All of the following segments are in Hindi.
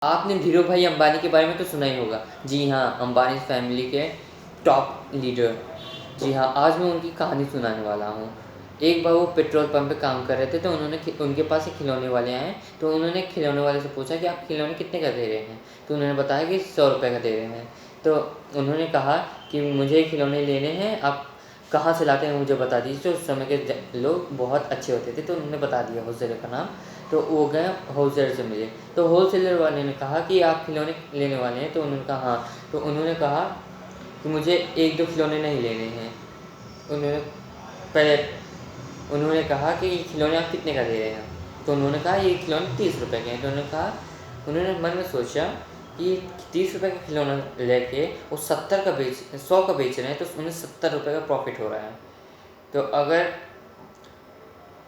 आपने धीरू भाई अंबानी के बारे में तो सुना ही होगा। जी हाँ, अंबानी फैमिली के टॉप लीडर। जी हाँ, आज मैं उनकी कहानी सुनाने वाला हूँ। एक बार वो पेट्रोल पंप पे काम कर रहे थे, तो उनके पास एक खिलौने वाले आए। तो उन्होंने खिलौने वाले से पूछा कि आप खिलौने कितने का दे रहे हैं। तो उन्होंने बताया कि 100 रुपये का दे रहे हैं। तो उन्होंने कहा कि मुझे खिलौने लेने हैं, आप कहाँ से लाते हैं मुझे बता दीजिए। तो उस समय के लोग बहुत अच्छे होते थे, तो उन्होंने बता दिया होलसेलर का नाम। तो वो गए होलसेलर से मिले। तो होलसेलर वाले ने कहा कि आप खिलौने लेने वाले हैं। तो उन्होंने कहा हाँ। तो उन्होंने कहा कि मुझे 1-2 खिलौने नहीं लेने हैं। पहले उन्होंने कहा कि ये खिलौने आप कितने का दे रहे हैं। तो उन्होंने कहा ये खिलौने 30 रुपये के हैं। तो उन्होंने मन में सोचा कि 30 रुपये का खिलौना लेके वो 100 का बेच रहे हैं, तो उन्हें 70 रुपये का प्रॉफिट हो रहा है।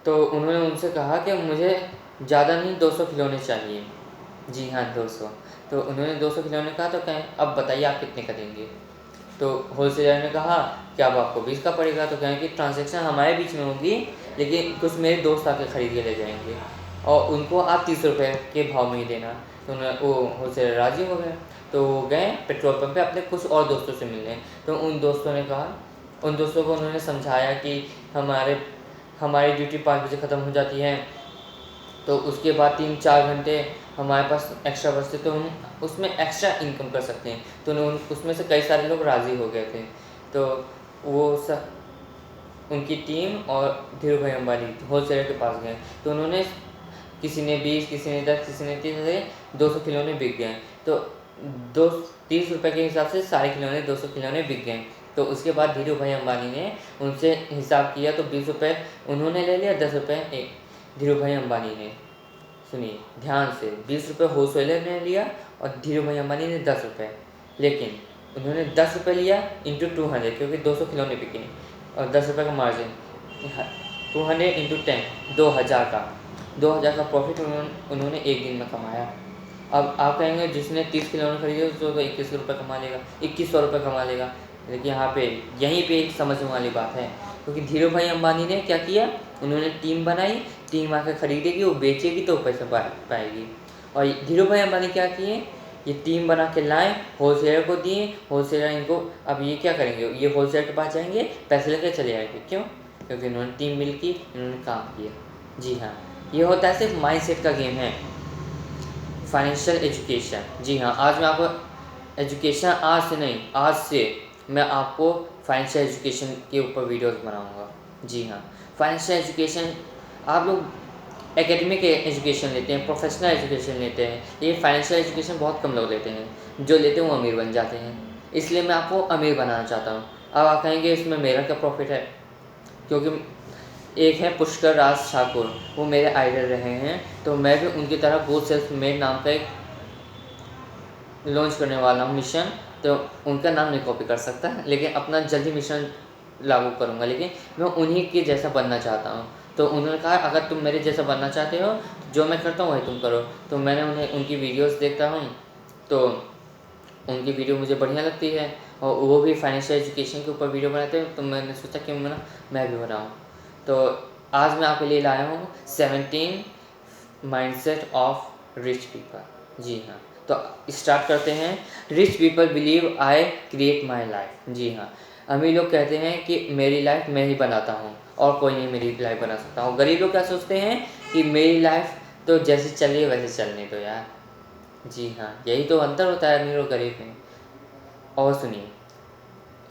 तो उन्होंने उनसे कहा कि मुझे ज़्यादा नहीं 200 खिलौने चाहिए। जी हाँ, 200। तो उन्होंने 200 खिलौने कहा। तो कहें अब बताइए आप कितने का देंगे। तो होलसेलर ने कहा कि अब आपको 20 का पड़ेगा। तो कहें कि ट्रांजैक्शन हमारे बीच में होगी, लेकिन कुछ मेरे दोस्त आके ख़रीद के ले जाएंगे और उनको आप 30 रुपये के भाव में ही देना। तो वो होलसेलर राज़ी हो गए। तो वो गए पेट्रोल पंप पे अपने कुछ और दोस्तों से मिलने। तो उन दोस्तों को उन्होंने समझाया कि हमारी ड्यूटी 5 बजे ख़त्म हो जाती है, तो उसके बाद 3-4 घंटे हमारे पास एक्स्ट्रा बचते, तो हम उसमें एक्स्ट्रा इनकम कर सकते हैं। तो उसमें से कई सारे लोग राज़ी हो गए थे। तो उनकी टीम और धीरू भाई अंबानी होलसेलर के पास गए। तो उन्होंने किसी ने 20, किसी ने 10, किसी ने 30 से 200 खिलौने बिक गए। तो 30 रुपये के हिसाब से सारे खिलौने 200 खिलौने बिक गए। तो उसके बाद धीरू भाई अंबानी ने उनसे हिसाब किया, तो 20 रुपये उन्होंने ले लिया, 10 रुपये धीरू भाई अंबानी ने। सुनिए ध्यान से, 20 रुपये होलसेलर ने लिया और धीरू भाई अंबानी ने 10 रुपये। लेकिन उन्होंने 10 रुपये लिया इंटू 200, क्योंकि 200 खिलौने बिके और 10 रुपये का मार्जिन, 200 इंटू 10, 2000 का प्रॉफिट उन्होंने एक दिन में कमाया। अब आप कहेंगे जिसने 30 खिलौने खरीदे उसको तो 21 रुपये कमा लेगा, 2100 रुपये कमा लेगा। लेकिन यहीं पे एक समझने वाली बात है, क्योंकि धीरू भाई अंबानी ने क्या किया, उन्होंने टीम बनाई, टीम आकर खरीदेगी, वो बेचेगी तो पैसा पाएगी। और धीरू भाई अंबानी क्या किए, ये टीम बना के लाए, होलसेलर को दिए, होलसेलर इनको अब ये क्या करेंगे, ये होलसेलर के पास जाएंगे, पैसे लेकर चले आएंगे। क्यों? क्योंकि इन्होंने टीम मिल की, इन्होंने काम किया। जी हाँ, ये होता है सिर्फ माइंडसेट का गेम है, फाइनेंशियल एजुकेशन। जी हाँ, आज मैं आपको एजुकेशन, आज से मैं आपको फाइनेंशियल एजुकेशन के ऊपर वीडियोस बनाऊंगा। जी हाँ, फाइनेंशियल एजुकेशन आप लोग एकेडमिक एजुकेशन लेते हैं, प्रोफेशनल एजुकेशन लेते हैं, ये फाइनेंशियल एजुकेशन बहुत कम लोग लेते हैं। जो लेते हैं वो अमीर बन जाते हैं, इसलिए मैं आपको अमीर बनाना चाहता हूँ। अब आप कहेंगे इसमें मेरा क्या प्रॉफिट है, क्योंकि एक है पुष्कर राज ठाकुर, वो मेरे आइडल रहे हैं, तो मैं भी उनकी तरह गो सेल्फ मेड नाम का एक लॉन्च करने वाला हूँ मिशन। तो उनका नाम नहीं कॉपी कर सकता, लेकिन अपना जल्दी मिशन लागू करूँगा, लेकिन मैं उन्हीं के जैसा बनना चाहता हूँ। तो उन्होंने कहा अगर तुम मेरे जैसा बनना चाहते हो, जो मैं करता हूँ वही तुम करो। तो मैंने उनकी वीडियोस देखता हूँ, तो उनकी वीडियो मुझे बढ़िया लगती है, और वो भी फाइनेंशियल एजुकेशन के ऊपर वीडियो बनाते हैं, तो मैंने सोचा कि मैं भी बनाऊँ। तो आज मैं आपके लिए लाया हूँ 17 माइंडसेट ऑफ रिच पीपल। जी हाँ, तो स्टार्ट करते हैं। Rich people believe I create my life. जी हाँ, अमीर लोग कहते हैं कि मेरी लाइफ मैं ही बनाता हूँ और कोई नहीं मेरी लाइफ बना सकता। और गरीब लोग क्या सोचते हैं कि मेरी लाइफ तो जैसे चल रही है वैसे चलने दो यार। जी हाँ, यही तो अंतर होता है अमीर और गरीब में। और सुनिए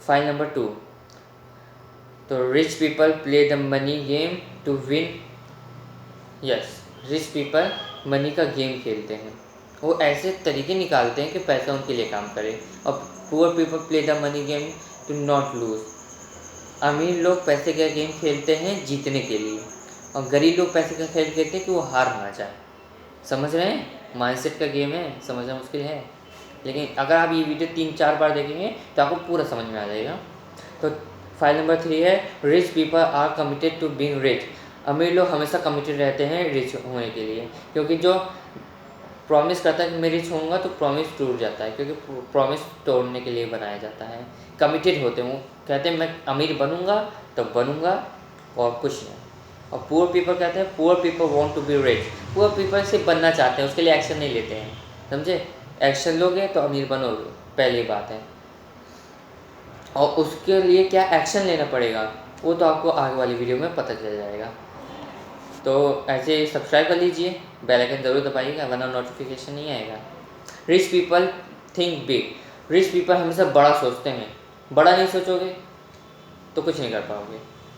फाइल नंबर 2। तो rich people play the money game to win. Yes, rich people money का गेम खेलते हैं, वो ऐसे तरीके निकालते हैं कि पैसा उनके लिए काम करे। और poor people play the money game to not lose. अमीर लोग पैसे का गेम खेलते हैं जीतने के लिए, और गरीब लोग पैसे का खेल खेलते हैं कि वो हार ना जाए। समझ रहे हैं? माइंडसेट का गेम है, समझना मुश्किल है, लेकिन अगर आप ये वीडियो 3-4 बार देखेंगे तो आपको पूरा समझ में आ जाएगा। तो फाइल नंबर 3 है rich people are committed to being rich. अमीर लोग हमेशा कमिटेड रहते हैं रिच होने के लिए, क्योंकि जो प्रॉमिस करता है कि मैं रिच होऊंगा तो प्रॉमिस टूट जाता है, क्योंकि प्रॉमिस तोड़ने के लिए बनाया जाता है। कमिटेड होते हैं, वो कहते हैं मैं अमीर बनूंगा तो बनूंगा और कुछ नहीं। और पुअर पीपल कहते हैं poor people want to be rich. Poor people सिर्फ बनना चाहते हैं, उसके लिए एक्शन नहीं लेते हैं। समझे। एक्शन लोगे तो अमीर बनोगे, पहली बात है। और उसके लिए क्या एक्शन लेना पड़ेगा वो तो आपको आगे वाली वीडियो में पता चल जाएगा। तो ऐसे सब्सक्राइब कर लीजिए, बेल आइकन ज़रूर दबाइएगा वरना नोटिफिकेशन नहीं आएगा। Rich people think big. Rich people हमेशा बड़ा सोचते हैं। बड़ा नहीं सोचोगे तो कुछ नहीं कर पाओगे,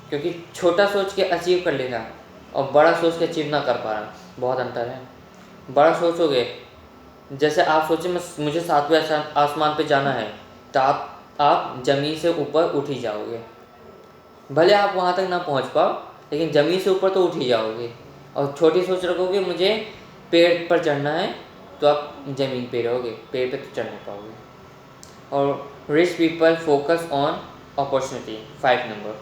क्योंकि छोटा सोच के अचीव कर लेना और बड़ा सोच के अचीव ना कर पाना बहुत अंतर है। बड़ा सोचोगे, जैसे आप सोचे मुझे 7वें आसमान पे जाना है, तो आप ज़मीन से ऊपर उठ ही जाओगे। भले आप वहाँ तक ना पहुँच पाओ, लेकिन ज़मीन से ऊपर तो उठ ही जाओगे। और छोटी सोच रखोगे मुझे पेड़ पर चढ़ना है, तो आप ज़मीन पे रहोगे, पेड़ पे तो चढ़ नहीं पाओगे। और rich people focus on opportunity. 5 number,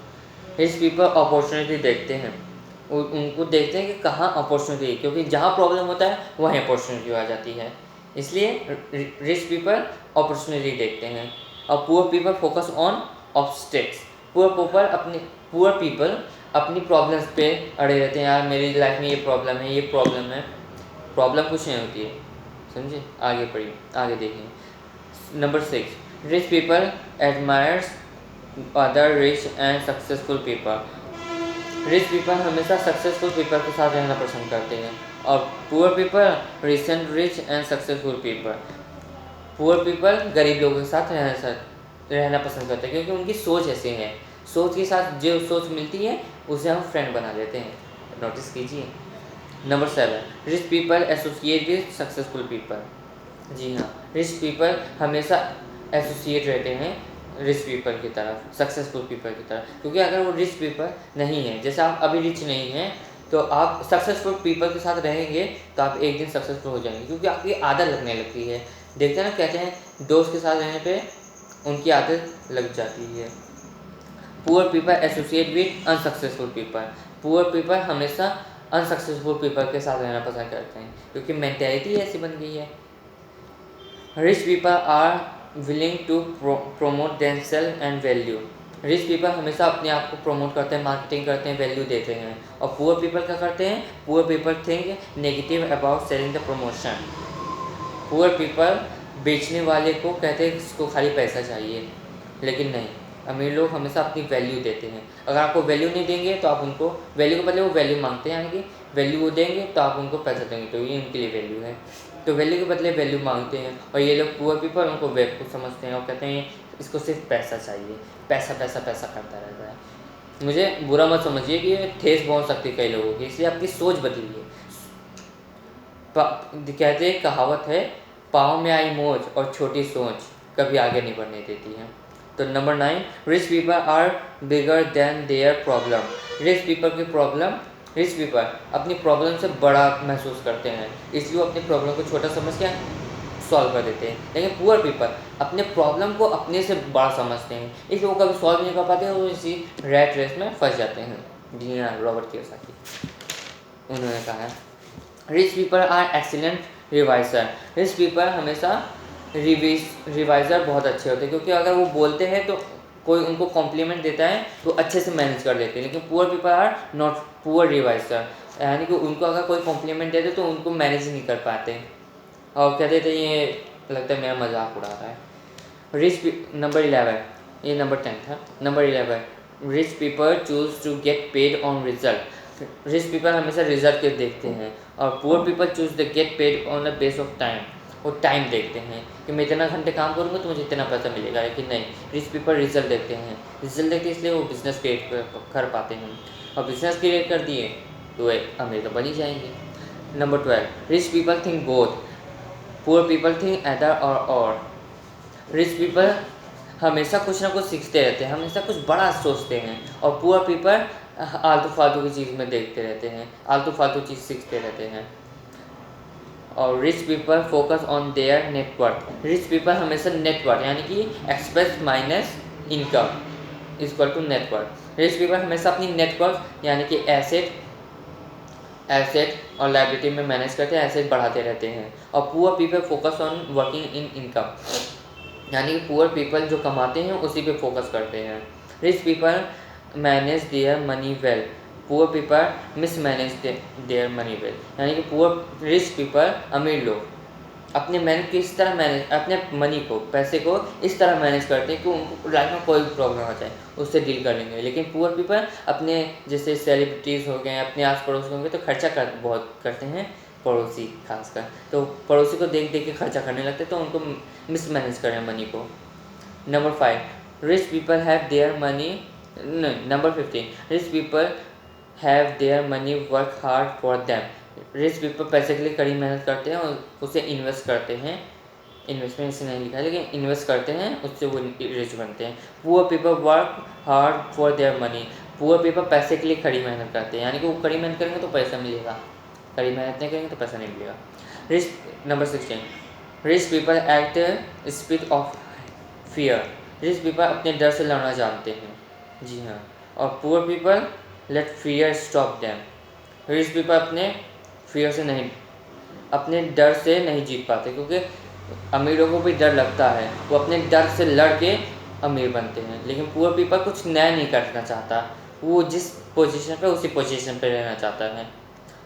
rich people opportunity देखते हैं। उनको देखते हैं कि कहाँ अपॉर्चुनिटी है, क्योंकि जहाँ प्रॉब्लम होता है वहीं अपॉर्चुनिटी आ जाती है। इसलिए रिच पीपल अपॉर्चुनिटी देखते हैं। और poor people focus on obstacles. Poor people अपनी प्रॉब्लम्स पे अड़े रहते हैं, यार मेरी लाइफ में ये प्रॉब्लम है, ये प्रॉब्लम है। प्रॉब्लम कुछ नहीं होती है, समझे। आगे पढ़िए, आगे देखिए। Number 6, rich people admires other rich and successful people. Rich people हमेशा सक्सेसफुल पीपल के साथ रहना पसंद करते हैं, और poor people recent rich and successful people. Poor people गरीब लोगों के साथ रहना पसंद करते हैं, क्योंकि उनकी सोच ऐसी है। सोच के साथ जो सोच मिलती है उसे हम फ्रेंड बना लेते हैं। नोटिस कीजिए। Number 7, rich people associate with successful people. जी हाँ, रिच पीपल हमेशा एसोसिएट रहते हैं रिच पीपल की तरफ, सक्सेसफुल पीपल की तरफ। क्योंकि अगर वो रिच पीपल नहीं है, जैसे आप अभी रिच नहीं हैं, तो आप सक्सेसफुल पीपल के साथ रहेंगे तो आप एक दिन सक्सेसफुल हो जाएंगे, क्योंकि आपकी आदत लगने लगती है। देखते हैं ना, कहते हैं दोस्त के साथ रहने पे उनकी आदत लग जाती है। Poor people associate with unsuccessful people. Poor people हमेशा अनसक्सेसफुल पीपल के साथ रहना पसंद करते हैं, क्योंकि मेंटेलिटी ऐसी बन गई है। Rich people are willing to promote themselves and value. Rich people हमेशा अपने आप को प्रमोट करते हैं, मार्केटिंग करते हैं, वैल्यू देते हैं। और पुअर पीपल क्या करते हैं? Poor people think negative about selling the promotion. Poor people बेचने वाले को कहते हैं इसको खाली पैसा चाहिए, लेकिन नहीं, अमीर लोग हमेशा अपनी वैल्यू देते हैं। अगर आपको वैल्यू नहीं देंगे तो आप उनको वैल्यू के बदले वो वैल्यू मांगते हैं, यानी कि वैल्यू वो देंगे तो आप उनको पैसा देंगे, तो ये उनके लिए वैल्यू है। तो वैल्यू के बदले वैल्यू मांगते हैं, और ये लोग पुअर पीपल उनको बेवकूफ़ समझते हैं और कहते हैं इसको सिर्फ पैसा चाहिए, पैसा पैसा पैसा करता रहता है। मुझे बुरा मत समझिए कि ये ठेस पहुँच सकती है कई लोगों की, इसलिए आपकी सोच बदलिए। कहते हैं, कहावत है, पाँव में आई मोच और छोटी सोच कभी आगे नहीं बढ़ने देती है। तो number 9, rich people are bigger than their problem. Rich people अपनी प्रॉब्लम से बड़ा महसूस करते हैं, इसलिए वो अपनी प्रॉब्लम को छोटा समझ के सॉल्व कर देते हैं। लेकिन पुअर पीपल अपने प्रॉब्लम को अपने से बड़ा समझते हैं, इसलिए वो कभी सॉल्व नहीं कर पाते, वो इसी रैट रेस में फंस जाते हैं। जी हाँ, रॉबर्ट कियोसाकी उन्होंने कहा है। Rich people are excellent reviser. Rich people हमेशा रिवाइज़र बहुत अच्छे होते हैं, क्योंकि अगर वो बोलते हैं तो कोई उनको कॉम्प्लीमेंट देता है तो अच्छे से मैनेज कर लेते हैं। लेकिन poor people are not poor reviser, यानी कि उनको अगर कोई कॉम्प्लीमेंट देते तो उनको मैनेज नहीं कर पाते और कहते थे ये लगता है मेरा मजाक उड़ा रहा है। नंबर 11, ये नंबर 10 था। Number 11, rich people choose to get paid on result. Rich people हमेशा रिजल्ट के देखते हैं, और poor people choose the get paid on the base of time. वो टाइम देखते हैं कि मैं इतना घंटे काम करूँगा तो मुझे इतना पैसा मिलेगा, लेकिन नहीं, रिच पीपल रिजल्ट देखते हैं। रिजल्ट देखते हैं इसलिए वो बिज़नेस क्रिएट कर पाते हैं, और बिज़नेस क्रिएट कर दिए तो वे अमीर तो बन ही जाएंगे। Number 12, rich people think both, poor people think either और। रिच पीपल हमेशा कुछ ना कुछ सीखते रहते हैं, हमेशा कुछ बड़ा सोचते हैं, और पुअर पीपल आलतू फालतू की चीज़ में देखते रहते हैं, आलतू फालतू चीज़ सीखते रहते हैं। और rich people focus on their network. Rich people हमेशा नेटवर्क, यानी कि expense minus income equal to network. Rich people हमेशा अपनी नेटवर्क यानी कि एसेट और लायबिलिटी में मैनेज करते हैं, एसेट बढ़ाते रहते हैं। और poor people focus on working in income, यानी कि पुअर पीपल जो कमाते हैं उसी पे फोकस करते हैं। Rich people manage their money well, poor people mismanage their money well, यानी कि रिच पीपल अमीर लोग अपने मेहनत को इस तरह मैनेज, अपने मनी को, पैसे को इस तरह मैनेज करते हैं कि उनको लाइफ में कोई भी प्रॉब्लम आ जाए उससे डील कर लेंगे। लेकिन पुअर पीपल अपने जैसे सेलिब्रिटीज़ हो गए, अपने आस पड़ोस के होंगे तो खर्चा बहुत करते हैं, पड़ोसी खासकर, तो पड़ोसी को देख देख के खर्चा करने लगते हैं, तो उनको मिसमैनेज कर रहे हैं मनी को। Number 5, rich people have their money, number 15, rich people have their money work hard for them. Rich people पैसे के लिए कड़ी मेहनत करते हैं और उसे इन्वेस्ट करते हैं, इन्वेस्टमेंट से नहीं लिखा है लेकिन इन्वेस्ट करते हैं, उससे वो रिच बनते हैं। Poor people work hard for their money, poor people पैसे के लिए कड़ी मेहनत करते हैं, यानी कि वो कड़ी मेहनत करेंगे तो पैसा मिलेगा, कड़ी मेहनत नहीं करेंगे तो पैसा नहीं मिलेगा। Rich, number 16, rich people act spirit of fear, rich people अपने डर से लड़ना जानते हैं, जी हाँ, और poor people late fear stop them. Rich people अपने फियर से नहीं, अपने डर से नहीं जीत पाते, क्योंकि अमीरों को भी डर लगता है, वो अपने डर से लड़ के अमीर बनते हैं। लेकिन पुअर पीपल कुछ नया नहीं करना चाहता, वो जिस पोजीशन पे उसी पोजीशन पे रहना चाहता है।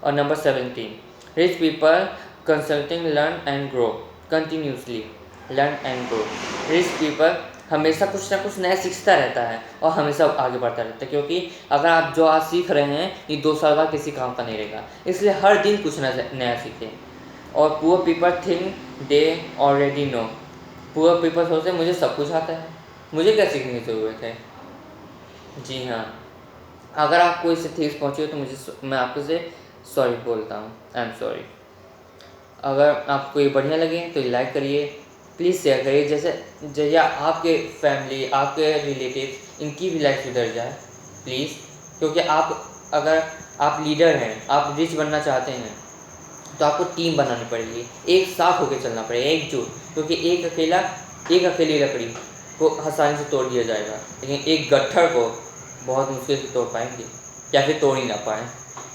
और number 17, rich people consulting learn and grow continuously, learn and grow. Rich people हमेशा कुछ ना कुछ नया सीखता रहता है और हमेशा आगे बढ़ता रहता है, क्योंकि अगर आप जो आज सीख रहे हैं ये 2 साल बाद किसी काम का नहीं रहेगा, इसलिए हर दिन कुछ नया सीखें। और poor people think they already know, poor people सोचते हैं मुझे सब कुछ आता है, मुझे क्या सीखने की ज़रूरत है। जी हाँ, अगर आपको इससे ठेस पहुँची हो तो मैं आपको से सॉरी बोलता हूँ, आई एम सॉरी। अगर आपको ये बढ़िया लगे तो लाइक करिए, प्लीज़ शेयर करिए, जैसे आपके फैमिली, आपके रिलेटिव, इनकी भी लाइफ सुधर जाए प्लीज़। क्योंकि अगर आप लीडर हैं, आप रिच बनना चाहते हैं तो आपको टीम बनानी पड़ेगी, एक साथ होकर चलना पड़ेगा, एकजुट, क्योंकि एक अकेली लकड़ी को आसानी से तोड़ दिया जाएगा, लेकिन एक गट्ठर को बहुत मुश्किल से तोड़ पाएंगे या फिर तोड़ ही ना पाएँ।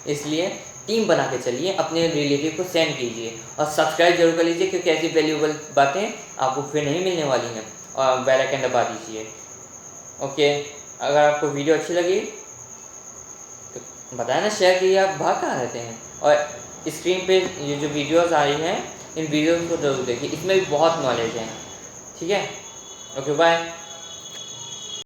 इसलिए टीम बना के चलिए, अपने रिलेटिव को सेंड कीजिए और सब्सक्राइब जरूर कर लीजिए, क्योंकि ऐसी वैल्यूएबल बातें आपको फिर नहीं मिलने वाली हैं। और बेल आइकन दबा दीजिए। ओके, अगर आपको वीडियो अच्छी लगी तो बताया ना, शेयर कीजिए। आप भाग कहाँ रहते हैं? और स्क्रीन पे ये जो वीडियोस आ रही हैं, इन वीडियोस को जरूर देखिए, इसमें भी बहुत नॉलेज है। ठीक है, ओके, बाय।